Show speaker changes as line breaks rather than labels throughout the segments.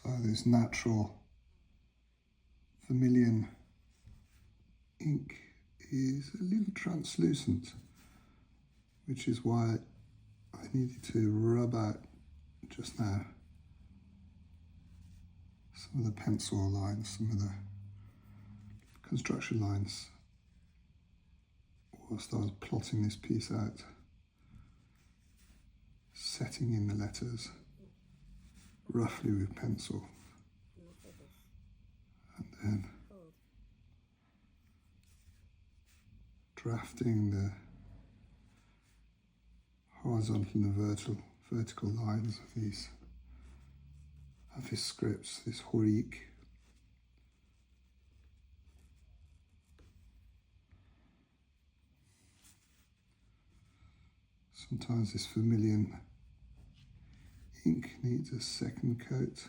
So this natural vermilion ink is a little translucent, which is why I needed to rub out just now some of the pencil lines, some of the construction lines, whilst I was plotting this piece out, setting in the letters roughly with pencil, and then drafting the horizontal and vertical lines of his scripts, this Horyig. Sometimes this vermilion ink needs a second coat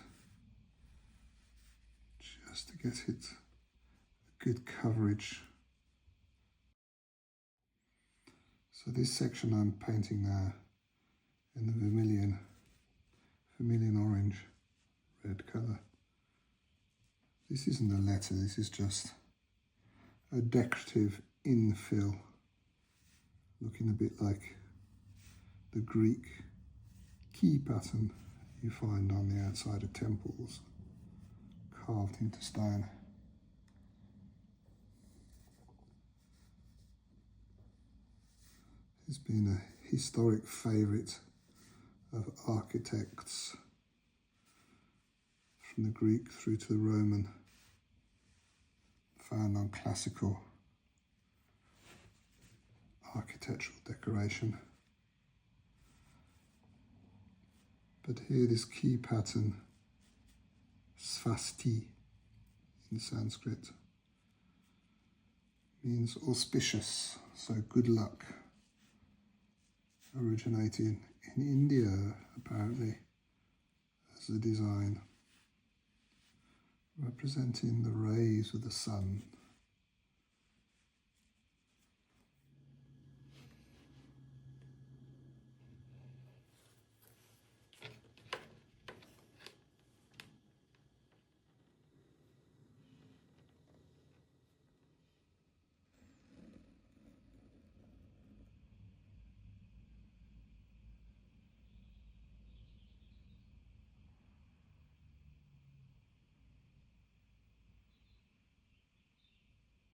just to get it a good coverage. So this section I'm painting now in the vermilion orange red colour. This isn't a letter, this is just a decorative infill, looking a bit like the Greek key pattern you find on the outside of temples, carved into stone. It's been a historic favourite of architects from the Greek through to the Roman, found on classical architectural decoration. But here this key pattern, svasti in Sanskrit, means auspicious, so good luck. Originating in India, apparently, as a design representing the rays of the sun